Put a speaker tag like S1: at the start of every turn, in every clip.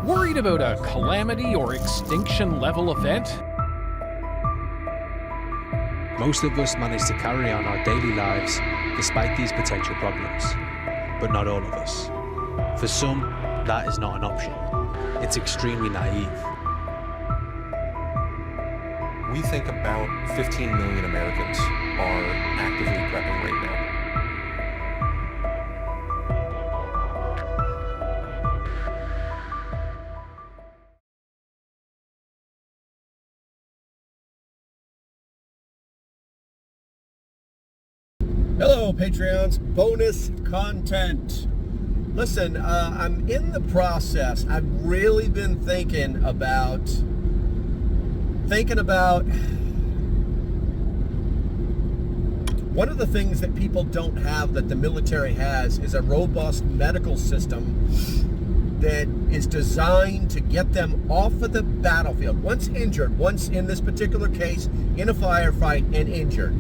S1: Worried about a calamity or extinction level event?
S2: Most of us manage to carry on our daily lives despite these potential problems, but not all of us. For some, that is not an option. It's extremely naive.
S3: We think about 15 million Americans are actively prepping right now.
S4: Hello, Patreons. Bonus content. Listen, I'm in the process. I've really been thinking about one of the things that people don't have that the military has is a robust medical system that is designed to get them off of the battlefield. Once injured, once in this particular case, in a firefight and injured.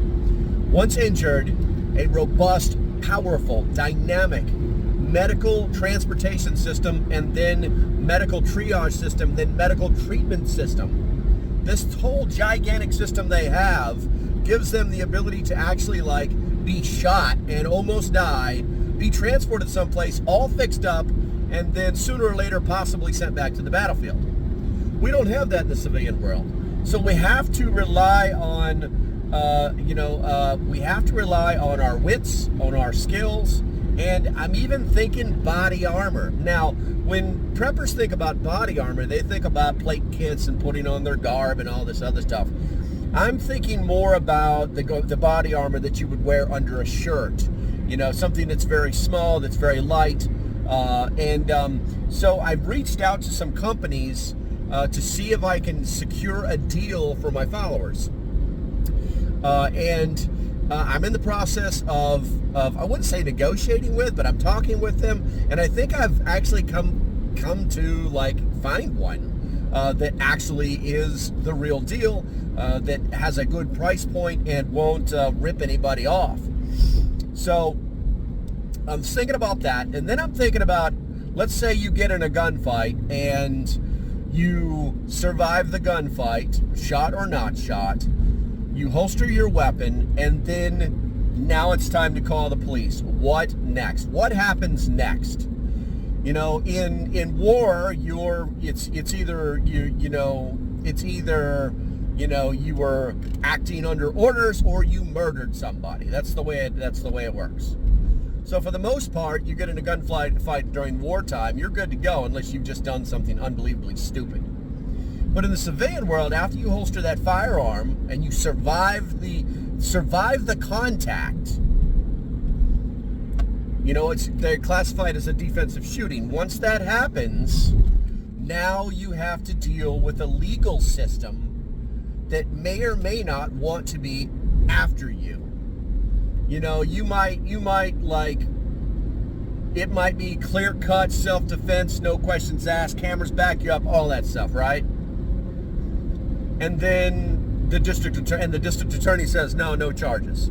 S4: Once injured, a robust, powerful, dynamic medical transportation system, and then medical triage system, then medical treatment system. This whole gigantic system they have gives them the ability to actually be shot and almost die, be transported someplace all fixed up, and then sooner or later possibly sent back to the battlefield. We don't have that in the civilian world. So we have to rely on we have to rely on our wits, on our skills, and I'm even thinking body armor. Now, when preppers think about body armor, they think about plate kits and putting on their garb and all this other stuff. I'm thinking more about the body armor that you would wear under a shirt. Something that's very small, that's very light. So I've reached out to some companies to see if I can secure a deal for my followers. I'm in the process of I wouldn't say negotiating with, but I'm talking with them, and I think I've actually come to find one that actually is the real deal, that has a good price point and won't rip anybody off. So I'm thinking about that, and then I'm thinking about, let's say you get in a gunfight and you survive the gunfight, shot or not shot. You holster your weapon, and then now it's time to call the police. What next? What happens next? In war, it's either you were acting under orders or you murdered somebody. That's the way it works. So for the most part, you get in a gunfight during wartime, you're good to go unless you've just done something unbelievably stupid. But in the civilian world, after you holster that firearm and you survive the contact, they're classified as a defensive shooting. Once that happens, now you have to deal with a legal system that may or may not want to be after you. You might it might be clear-cut self-defense, no questions asked, cameras back you up, all that stuff, right? And then the district attorney says, no charges.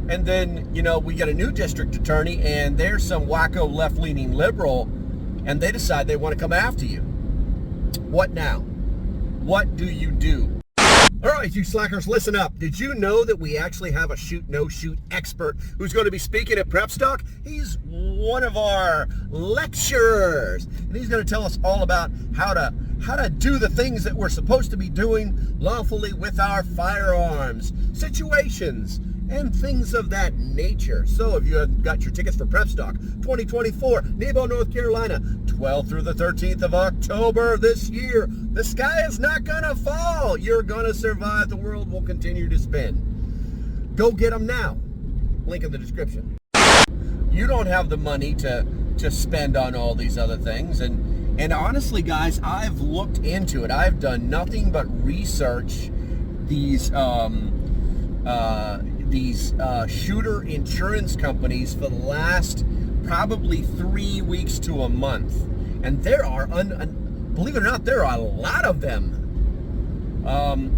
S4: And then, we get a new district attorney, and there's some wacko left-leaning liberal, and they decide they want to come after you. What now? What do you do? All right, you slackers, listen up. Did you know that we actually have a shoot-no-shoot expert who's going to be speaking at PrepStock? He's one of our lecturers, and he's going to tell us all about how to do the things that we're supposed to be doing lawfully with our firearms, situations, and things of that nature. So if you have got your tickets for PrepStock 2024, Nebo, North Carolina, 12th through the 13th of October this year, the sky is not gonna fall. You're gonna survive. The world will continue to spin. Go get them now. Link in the description. You don't have the money to spend on all these other things, and honestly, guys, I've looked into it. I've done nothing but research these shooter insurance companies for the last probably 3 weeks to a month, and there are believe it or not, there are a lot of them.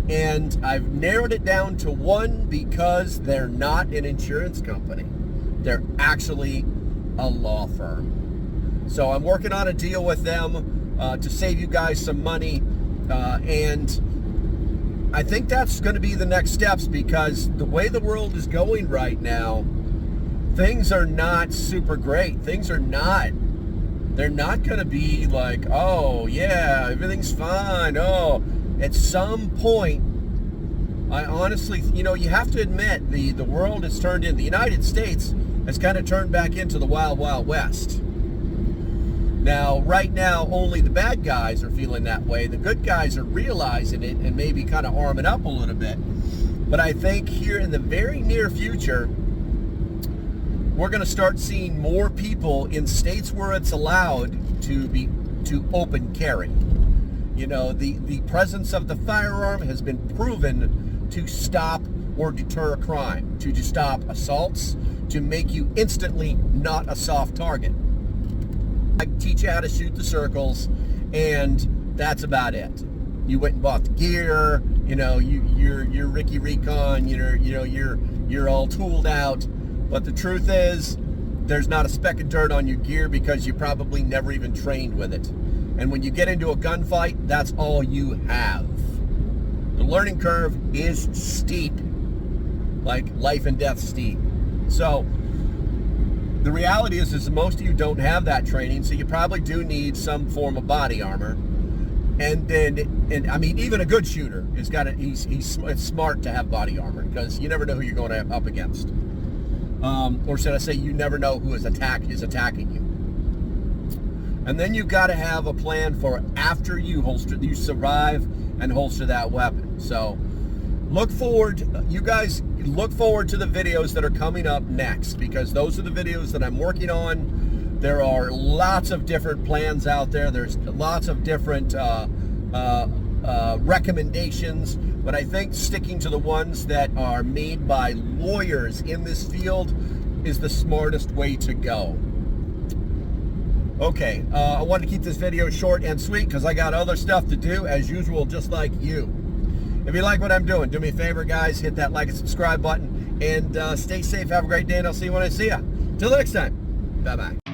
S4: And I've narrowed it down to one because they're not an insurance company. They're actually a law firm. So I'm working on a deal with them to save you guys some money, and I think that's going to be the next steps, because the way the world is going right now, things are not super great. Things are not. They're not going to be like, oh yeah, everything's fine. Oh, at some point, I honestly, you have to admit the world has turned in. The United States has kind of turned back into the Wild Wild West. Now, right now, only the bad guys are feeling that way. The good guys are realizing it and maybe kind of arming up a little bit. But I think here in the very near future, we're going to start seeing more people in states where it's allowed to open carry. The presence of the firearm has been proven to stop or deter crime, to stop assaults, to make you instantly not a soft target. I teach you how to shoot the circles, and that's about it. You went and bought the gear, you're Ricky Recon, you're all tooled out. But the truth is, there's not a speck of dirt on your gear because you probably never even trained with it. And when you get into a gunfight, that's all you have. The learning curve is steep, like life and death steep. So the reality is most of you don't have that training, so you probably do need some form of body armor. And I mean, even a good shooter has got it's smart to have body armor, because you never know who you're going up against. Or should I say, you never know who is attacking you. And then you've got to have a plan for after you survive and holster that weapon. So you guys look forward to the videos that are coming up next, because those are the videos that I'm working on. There are lots of different plans out there. There's lots of different recommendations, but I think sticking to the ones that are made by lawyers in this field is the smartest way to go. Okay, I wanted to keep this video short and sweet because I got other stuff to do, as usual, just like you. If you like what I'm doing, do me a favor, guys, hit that like and subscribe button, and stay safe, have a great day, and I'll see you when I see you. Till next time, bye-bye.